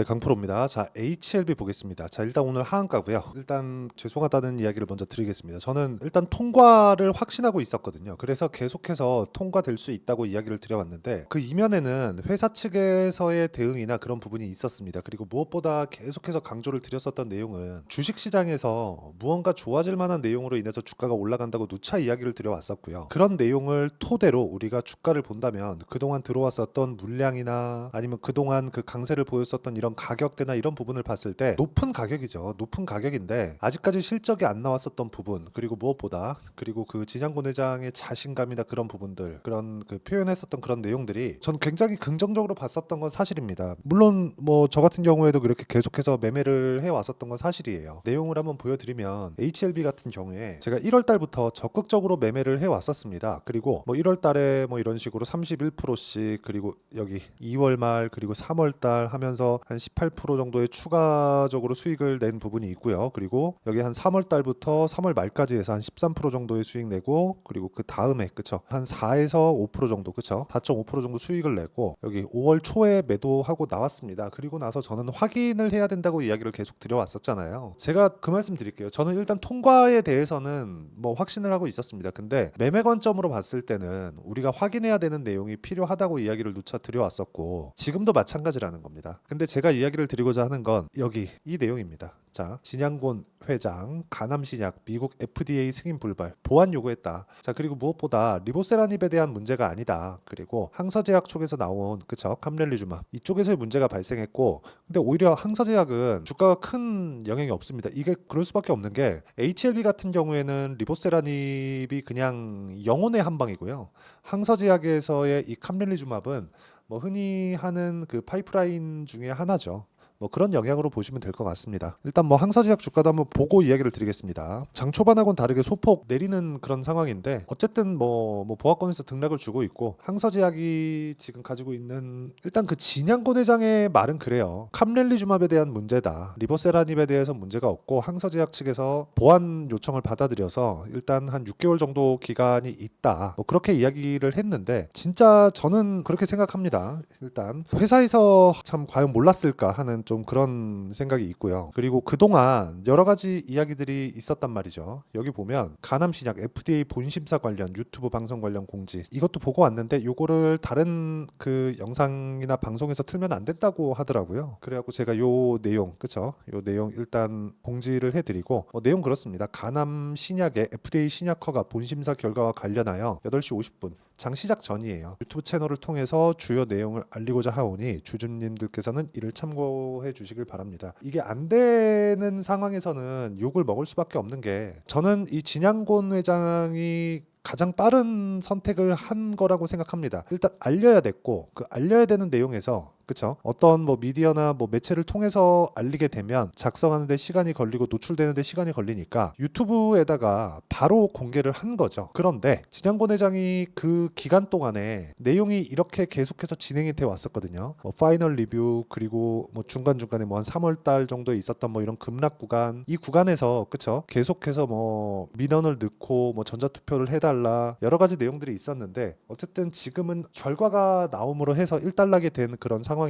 네, 강프로입니다. 자, HLB 보겠습니다. 자, 일단 오늘 하한가고요. 일단 죄송하다는 이야기를 먼저 드리겠습니다. 저는 일단 통과를 확신하고 있었거든요. 그래서 계속해서 통과될 수 있다고 이야기를 드려왔는데 그 이면에는 회사 측에서의 대응이나 그런 부분이 있었습니다. 그리고 무엇보다 계속해서 강조를 드렸었던 내용은 주식시장에서 무언가 좋아질 만한 내용으로 인해서 주가가 올라간다고 누차 이야기를 드려왔었고요. 그런 내용을 토대로 우리가 주가를 본다면 그동안 들어왔었던 물량이나 아니면 그동안 그 강세를 보였었던 이런 가격대나 이런 부분을 봤을 때 높은 가격이죠. 높은 가격인데 아직까지 실적이 안 나왔었던 부분, 그리고 무엇보다 그리고 그 진양곤 회장의 자신감이나 그런 부분들, 그런 그 표현했었던 그런 내용들이 전 굉장히 긍정적으로 봤었던 건 사실입니다. 물론 뭐 저 같은 경우에도 그렇게 계속해서 매매를 해 왔었던 건 사실이에요. 내용을 한번 보여드리면 HLB 같은 경우에 제가 1월 달부터 적극적으로 매매를 해 왔었습니다. 그리고 뭐 1월 달에 뭐 이런 식으로 31%씩, 그리고 여기 2월 말 그리고 3월 달 하면서 한 18% 정도의 추가적으로 수익을 낸 부분이 있고요. 그리고 여기 한 3월 달부터 3월 말까지 해서 한 13% 정도의 수익 내고, 그리고 그 다음에 그쵸, 한 4에서 5% 정도, 그쵸, 4.5% 정도 수익을 내고 여기 5월 초에 매도하고 나왔습니다. 그리고 나서 저는 확인을 해야 된다고 이야기를 계속 드려왔었잖아요. 제가 그 말씀 드릴게요. 저는 일단 통과에 대해서는 뭐 확신을 하고 있었습니다. 근데 매매 관점으로 봤을 때는 우리가 확인해야 되는 내용이 필요하다고 이야기를 누차 드려왔었고 지금도 마찬가지라는 겁니다. 근데 제가 이야기를 드리고자 하는 건 여기 이 내용입니다. 자, 진양곤 회장 간암 신약 미국 FDA 승인 불발 보완 요구했다. 자, 그리고 무엇보다 리보세라닙에 대한 문제가 아니다. 그리고 항서제약 쪽에서 나온 그쵸, 캄렐리주마 이쪽에서의 문제가 발생했고, 근데 오히려 항서제약은 주가가 큰 영향이 없습니다. 이게 그럴 수밖에 없는 게 HLB 같은 경우에는 리보세라닙이 그냥 영혼의 한방이고요. 항서제약에서의 이 캄렐리주마은 뭐 흔히 하는 그 파이프라인 중에 하나죠. 뭐 그런 영향으로 보시면 될 것 같습니다. 일단 뭐 항서제약 주가도 한번 보고 이야기를 드리겠습니다. 장 초반하고는 다르게 소폭 내리는 그런 상황인데 어쨌든 뭐 보합권에서 등락을 주고 있고, 항서제약이 지금 가지고 있는 일단 그 진양곤 회장의 말은 그래요. 캄렐리주맙에 대한 문제다. 리보세라닙에 대해서 문제가 없고 항서제약 측에서 보완 요청을 받아들여서 일단 한 6개월 정도 기간이 있다. 뭐 그렇게 이야기를 했는데 진짜 저는 그렇게 생각합니다. 일단 회사에서 참 과연 몰랐을까 하는 좀 그런 생각이 있고요. 그리고 그동안 여러 가지 이야기들이 있었단 말이죠. 여기 보면 간암 신약 FDA 본심사 관련 유튜브 방송 관련 공지 이것도 보고 왔는데 요거를 다른 그 영상이나 방송에서 틀면 안 된다고 하더라고요. 그래갖고 제가 요 내용 그쵸? 요 내용 일단 공지를 해드리고 내용 그렇습니다. 간암 신약의 FDA 신약허가 본심사 결과와 관련하여 8시 50분 장 시작 전이에요. 유튜브 채널을 통해서 주요 내용을 알리고자 하오니 주주님들께서는 이를 참고해 주시길 바랍니다. 이게 안 되는 상황에서는 욕을 먹을 수밖에 없는 게, 저는 이 진양곤 회장이 가장 빠른 선택을 한 거라고 생각합니다. 일단 알려야 됐고, 그 알려야 되는 내용에서 그쵸? 어떤 뭐 미디어나 뭐 매체를 통해서 알리게 되면 작성하는데 시간이 걸리고 노출되는데 시간이 걸리니까 유튜브에다가 바로 공개를 한 거죠. 그런데 진양곤 회장이 그 기간 동안에 내용이 이렇게 계속해서 진행이 돼 왔었거든요. 뭐 파이널 리뷰, 그리고 뭐 중간중간에 뭐 한 3월 달 정도에 있었던 뭐 이런 급락 구간, 이 구간에서 그쵸? 계속해서 뭐 민원을 넣고 뭐 전자투표를 해달라 여러 가지 내용들이 있었는데, 어쨌든 지금은 결과가 나옴으로 해서 일단락이 된 그런 상황이고요.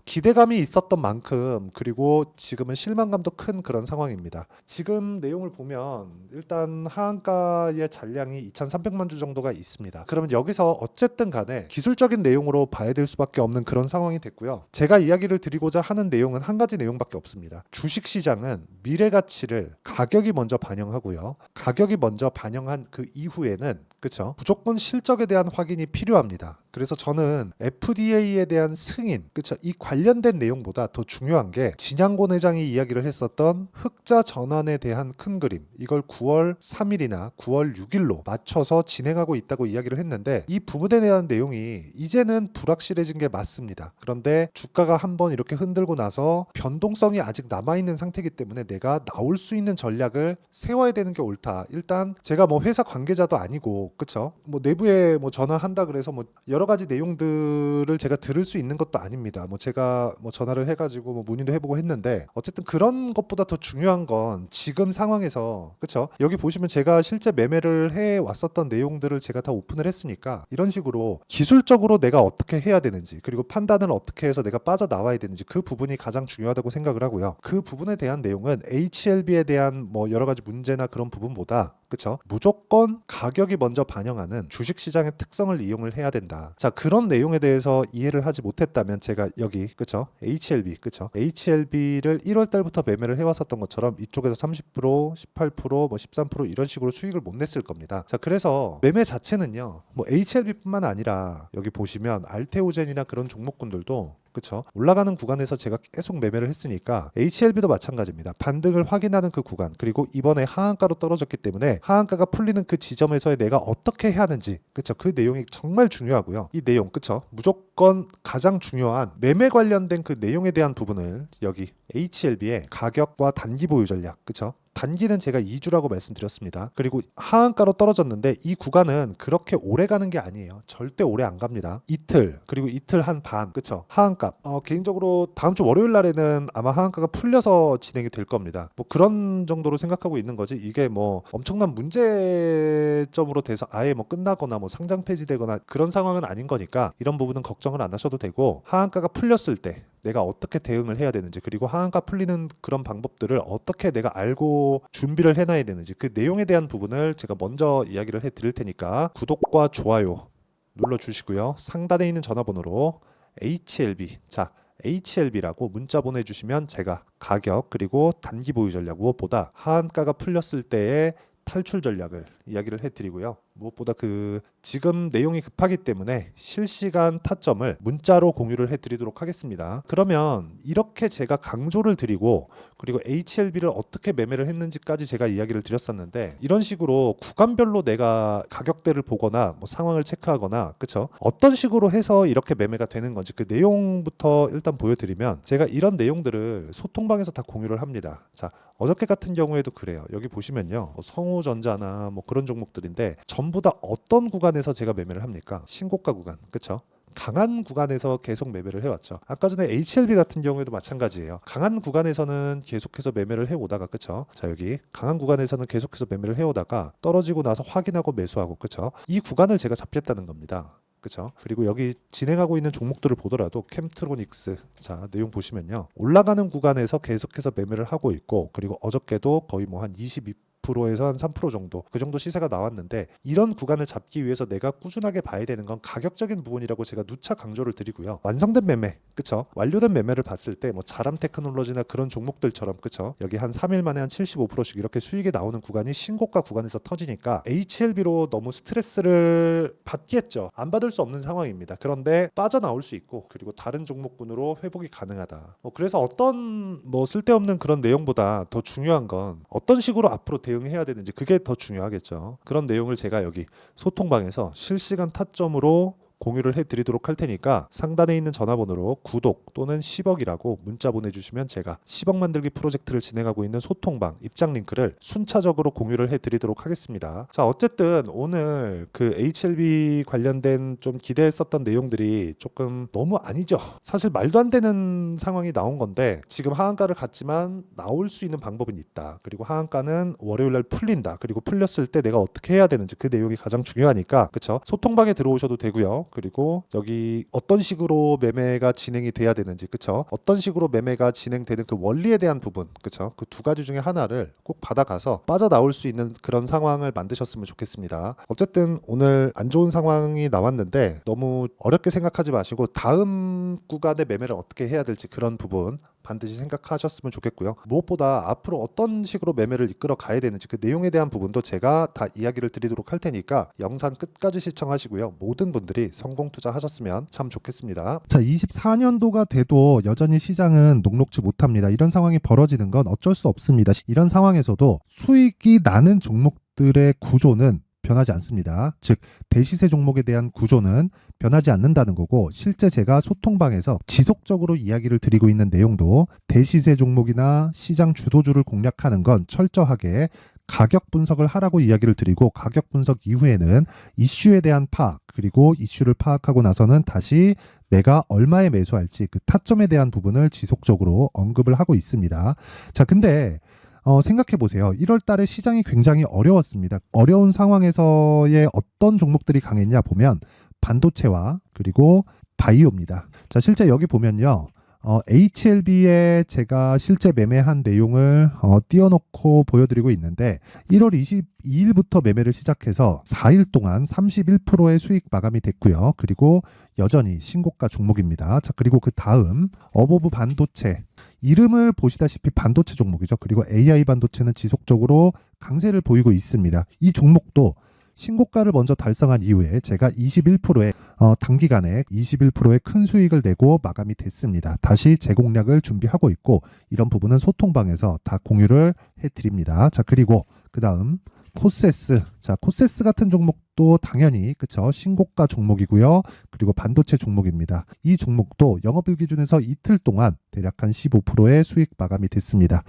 기대감이 있었던 만큼 그리고 지금은 실망감도 큰 그런 상황입니다. 지금 내용을 보면 일단 하한가의 잔량이 2,300만 주 정도가 있습니다. 그러면 여기서 어쨌든 간에 기술적인 내용으로 봐야 될 수밖에 없는 그런 상황이 됐고요. 제가 이야기를 드리고자 하는 내용은 한 가지 내용밖에 없습니다. 주식시장은 미래 가치를 가격이 먼저 반영하고요. 가격이 먼저 반영한 그 이후에는 그쵸? 무조건 실적에 대한 확인이 필요합니다. 그래서 저는 FDA에 대한 승인, 그쵸? 이 관련된 내용보다 더 중요한 게 진양곤 회장이 이야기를 했었던 흑자 전환에 대한 큰 그림, 이걸 9월 3일이나 9월 6일로 맞춰서 진행하고 있다고 이야기를 했는데, 이 부분에 대한 내용이 이제는 불확실해진 게 맞습니다. 그런데 주가가 한번 이렇게 흔들고 나서 변동성이 아직 남아있는 상태이기 때문에 내가 나올 수 있는 전략을 세워야 되는 게 옳다. 일단 제가 뭐 회사 관계자도 아니고 아니고 그쵸? 뭐 내부에 뭐 전화한다 그래서 뭐 여러 가지 내용들을 제가 들을 수 있는 것도 아닙니다. 뭐 제가 뭐 전화를 해가지고 뭐 문의도 해보고 했는데 어쨌든 그런 것보다 더 중요한 건 지금 상황에서 그쵸? 여기 보시면 제가 실제 매매를 해 왔었던 내용들을 제가 다 오픈을 했으니까 이런 식으로 기술적으로 내가 어떻게 해야 되는지 그리고 판단을 어떻게 해서 내가 빠져나와야 되는지 그 부분이 가장 중요하다고 생각을 하고요. 그 부분에 대한 내용은 HLB에 대한 뭐 여러 가지 문제나 그런 부분보다 그쵸? 무조건 가격이 먼저 반영하는 주식시장의 특성을 이용을 해야 된다. 자, 그런 내용에 대해서 이해를 하지 못했다면 제가 여기 그쵸? HLB 그쵸? HLB를 1월 달부터 매매를 해왔었던 것처럼 이쪽에서 30%, 18%, 뭐 13% 이런 식으로 수익을 못 냈을 겁니다. 자, 그래서 매매 자체는요. 뭐 HLB뿐만 아니라 여기 보시면 알테오젠이나 그런 종목군들도 그쵸? 올라가는 구간에서 제가 계속 매매를 했으니까 HLB도 마찬가지입니다. 반등을 확인하는 그 구간 그리고 이번에 하한가로 떨어졌기 때문에 하한가가 풀리는 그 지점에서의 내가 어떻게 해야 하는지 그쵸? 그 내용이 정말 중요하고요. 이 내용 그쵸? 무조건 가장 중요한 매매 관련된 그 내용에 대한 부분을 여기 HLB의 가격과 단기 보유 전략 그쵸? 단기는 제가 2주라고 말씀드렸습니다. 그리고 하한가로 떨어졌는데 이 구간은 그렇게 오래 가는 게 아니에요. 절대 오래 안 갑니다. 이틀 그리고 이틀 한 반 그쵸? 하한가 개인적으로 다음 주 월요일 날에는 아마 하한가가 풀려서 진행이 될 겁니다. 뭐 그런 정도로 생각하고 있는 거지 이게 뭐 엄청난 문제점으로 돼서 아예 뭐 끝나거나 뭐 상장 폐지되거나 그런 상황은 아닌 거니까 이런 부분은 걱정을 안 하셔도 되고 하한가가 풀렸을 때 내가 어떻게 대응을 해야 되는지 그리고 하한가 풀리는 그런 방법들을 어떻게 내가 알고 준비를 해놔야 되는지 그 내용에 대한 부분을 제가 먼저 이야기를 해드릴 테니까 구독과 좋아요 눌러주시고요. 상단에 있는 전화번호로 HLB 자 HLB라고 문자 보내주시면 제가 가격 그리고 단기 보유 전략 무엇보다 하한가가 풀렸을 때의 탈출 전략을 이야기를 해드리고요. 무엇보다 그 지금 내용이 급하기 때문에 실시간 타점을 문자로 공유를 해드리도록 하겠습니다. 그러면 이렇게 제가 강조를 드리고 그리고 HLB를 어떻게 매매를 했는지까지 제가 이야기를 드렸었는데 이런 식으로 구간별로 내가 가격대를 보거나 뭐 상황을 체크하거나 그쵸? 어떤 식으로 해서 이렇게 매매가 되는 건지 그 내용부터 일단 보여드리면 제가 이런 내용들을 소통방에서 다 공유를 합니다. 자 어저께 같은 경우에도 그래요. 여기 보시면요. 뭐 성우전자나 뭐 그런 종목들인데 전부 다 어떤 구간에서 제가 매매를 합니까? 신고가 구간. 그쵸? 강한 구간에서 계속 매매를 해왔죠. 아까 전에 HLB 같은 경우에도 마찬가지예요. 강한 구간에서는 계속해서 매매를 해오다가 그쵸? 자 여기 강한 구간에서는 계속해서 매매를 해오다가 떨어지고 나서 확인하고 매수하고 그쵸? 이 구간을 제가 잡겠다는 겁니다. 그쵸? 그리고 여기 진행하고 있는 종목들을 보더라도 캠트로닉스 자 내용 보시면요 올라가는 구간에서 계속해서 매매를 하고 있고 그리고 어저께도 거의 뭐 한 22%에서 한 3% 정도 그 정도 시세가 나왔는데 이런 구간을 잡기 위해서 내가 꾸준하게 봐야 되는 건 가격적인 부분이라고 제가 누차 강조를 드리고요. 완성된 매매 그쵸? 완료된 매매를 봤을 때 뭐 자람 테크놀로지나 그런 종목들처럼 그쵸? 여기 한 3일 만에 한 75%씩 이렇게 수익이 나오는 구간이 신고가 구간에서 터지니까 HLB로 너무 스트레스를 받겠죠. 안 받을 수 없는 상황입니다. 그런데 빠져나올 수 있고 그리고 다른 종목군으로 회복이 가능하다. 그래서 어떤 뭐 쓸데없는 그런 내용보다 더 중요한 건 어떤 식으로 앞으로 대응해야 되는지 그게 더 중요하겠죠. 그런 내용을 제가 여기 소통방에서 실시간 타점으로 공유를 해드리도록 할 테니까 상단에 있는 전화번호로 구독 또는 10억이라고 문자 보내주시면 제가 10억 만들기 프로젝트를 진행하고 있는 소통방 입장 링크를 순차적으로 공유를 해드리도록 하겠습니다. 자 어쨌든 오늘 그 HLB 관련된 좀 기대했었던 내용들이 조금 너무 아니죠. 사실 말도 안 되는 상황이 나온 건데 지금 하한가를 갔지만 나올 수 있는 방법은 있다. 그리고 하한가는 월요일날 풀린다. 그리고 풀렸을 때 내가 어떻게 해야 되는지 그 내용이 가장 중요하니까 그쵸? 소통방에 들어오셔도 되고요. 그리고 여기 어떤 식으로 매매가 진행이 돼야 되는지 그쵸? 어떤 식으로 매매가 진행되는 그 원리에 대한 부분 그쵸? 그 두 가지 중에 하나를 꼭 받아가서 빠져나올 수 있는 그런 상황을 만드셨으면 좋겠습니다. 어쨌든 오늘 안 좋은 상황이 나왔는데 너무 어렵게 생각하지 마시고 다음 구간의 매매를 어떻게 해야 될지 그런 부분 반드시 생각하셨으면 좋겠고요. 무엇보다 앞으로 어떤 식으로 매매를 이끌어 가야 되는지 그 내용에 대한 부분도 제가 다 이야기를 드리도록 할 테니까 영상 끝까지 시청하시고요. 모든 분들이 성공 투자하셨으면 참 좋겠습니다. 자, 24년도가 돼도 여전히 시장은 녹록지 못합니다. 이런 상황이 벌어지는 건 어쩔 수 없습니다. 이런 상황에서도 수익이 나는 종목들의 구조는 변하지 않습니다. 즉 대시세 종목에 대한 구조는 변하지 않는다는 거고 실제 제가 소통방에서 지속적으로 이야기를 드리고 있는 내용도 대시세 종목이나 시장 주도주를 공략하는 건 철저하게 가격 분석을 하라고 이야기를 드리고 가격 분석 이후에는 이슈에 대한 파악 그리고 이슈를 파악하고 나서는 다시 내가 얼마에 매수할지 그 타점에 대한 부분을 지속적으로 언급을 하고 있습니다. 자, 근데 생각해 보세요. 1월 달에 시장이 굉장히 어려웠습니다. 어려운 상황에서의 어떤 종목들이 강했냐 보면 반도체와 그리고 바이오입니다. 자, 실제 여기 보면요. HLB에 제가 실제 매매한 내용을 띄워놓고 보여드리고 있는데 1월 22일부터 매매를 시작해서 4일 동안 31%의 수익 마감이 됐고요. 그리고 여전히 신고가 종목입니다. 자, 그리고 그 다음 어보브 반도체 이름을 보시다시피 반도체 종목이죠. 그리고 AI 반도체는 지속적으로 강세를 보이고 있습니다. 이 종목도 신고가를 먼저 달성한 이후에 제가 21%의 단기간에 21%의 큰 수익을 내고 마감이 됐습니다. 다시 재공략을 준비하고 있고 이런 부분은 소통방에서 다 공유를 해드립니다. 자, 그리고 그 다음 코세스. 자, 코세스 같은 종목도 당연히 그쵸 신고가 종목이고요. 그리고 반도체 종목입니다. 이 종목도 영업일 기준에서 이틀 동안 대략 한 15%의 수익 마감이 됐습니다.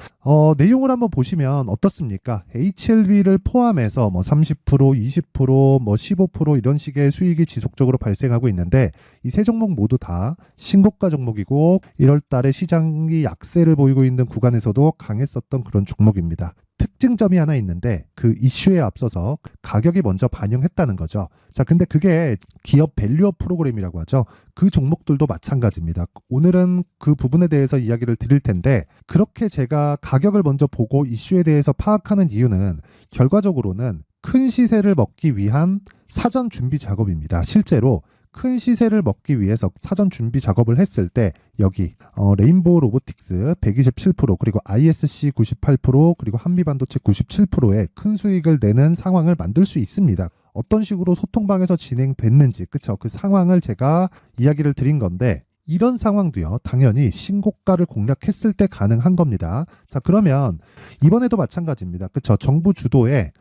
내용을 한번 보시면 어떻습니까? HLB를 포함해서 뭐 30%, 20%, 뭐 15% 이런 식의 수익이 지속적으로 발생하고 있는데 이 세 종목 모두 다 신고가 종목이고 1월 달에 시장이 약세를 보이고 있는 구간에서도 강했었던 그런 종목입니다. 특징점이 하나 있는데 그 이슈에 앞서서 가격이 먼저 반영했다는 거죠. 자, 근데 그게 기업 밸류업 프로그램이라고 하죠. 그 종목들도 마찬가지입니다. 오늘은 그 부분에 대해서 이야기를 드릴 텐데 그렇게 제가 가격을 먼저 보고 이슈에 대해서 파악하는 이유는 결과적으로는 큰 시세를 먹기 위한 사전 준비 작업입니다. 실제로 큰 시세를 먹기 위해서 사전 준비 작업을 했을 때 여기 레인보우 로보틱스 127% 그리고 ISC 98% 그리고 한미반도체 97%의 큰 수익을 내는 상황을 만들 수 있습니다. 어떤 식으로 소통방에서 진행됐는지 그쵸? 그 상황을 제가 이야기를 드린 건데 이런 상황도요 당연히 신고가를 공략했을 때 가능한 겁니다. 자, 그러면 이번에도 마찬가지입니다. 그쵸? 정부 주도의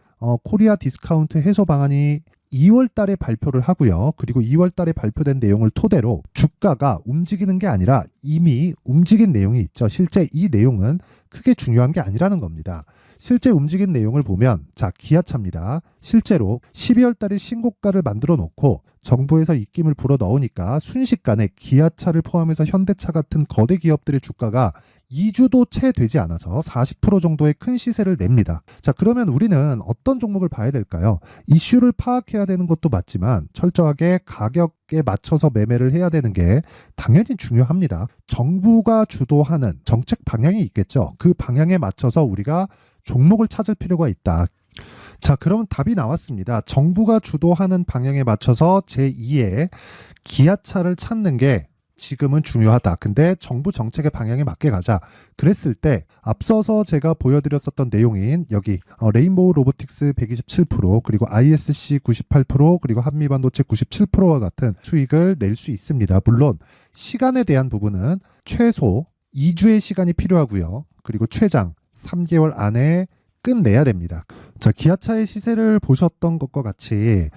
코리아 디스카운트 해소 방안이 2월 달에 발표를 하고요. 그리고 2월 달에 발표된 내용을 토대로 주가가 움직이는 게 아니라 이미 움직인 내용이 있죠. 실제 이 내용은 크게 중요한 게 아니라는 겁니다. 실제 움직인 내용을 보면 자, 기아차입니다. 실제로 12월 달에 신고가를 만들어 놓고 정부에서 입김을 불어 넣으니까 순식간에 기아차를 포함해서 현대차 같은 거대 기업들의 주가가 2주도 채 되지 않아서 40% 정도의 큰 시세를 냅니다. 자, 그러면 우리는 어떤 종목을 봐야 될까요? 이슈를 파악해야 되는 것도 맞지만 철저하게 가격에 맞춰서 매매를 해야 되는 게 당연히 중요합니다. 정부가 주도하는 정책 방향이 있겠죠. 그 방향에 맞춰서 우리가 종목을 찾을 필요가 있다. 자, 그러면 답이 나왔습니다. 정부가 주도하는 방향에 맞춰서 제2의 기아차를 찾는 게 지금은 중요하다. 근데 정부 정책의 방향에 맞게 가자. 그랬을 때 앞서서 제가 보여드렸었던 내용인 여기 레인보우 로보틱스 127% 그리고 ISC 98% 그리고 한미반도체 97%와 같은 수익을 낼 수 있습니다. 물론 시간에 대한 부분은 최소 2주의 시간이 필요하고요. 그리고 최장 3개월 안에 끝내야 됩니다. 자, 기아차의 시세를 보셨던 것과 같이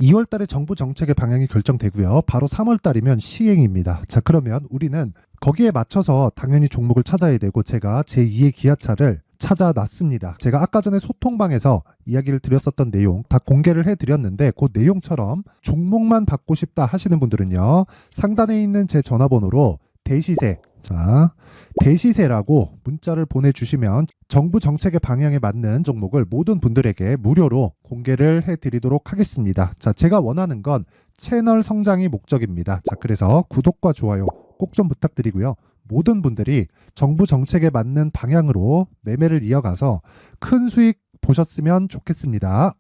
2월 달에 정부 정책의 방향이 결정되고요. 바로 3월 달이면 시행입니다. 자, 그러면 우리는 거기에 맞춰서 당연히 종목을 찾아야 되고 제가 제2의 기아차를 찾아놨습니다. 제가 아까 전에 소통방에서 이야기를 드렸었던 내용 다 공개를 해드렸는데 그 내용처럼 종목만 받고 싶다 하시는 분들은요. 상단에 있는 제 전화번호로 대시세 자, 대시세라고 문자를 보내주시면 정부 정책의 방향에 맞는 종목을 모든 분들에게 무료로 공개를 해드리도록 하겠습니다. 자, 제가 원하는 건 채널 성장이 목적입니다. 자, 그래서 구독과 좋아요 꼭 좀 부탁드리고요. 모든 분들이 정부 정책에 맞는 방향으로 매매를 이어가서 큰 수익 보셨으면 좋겠습니다.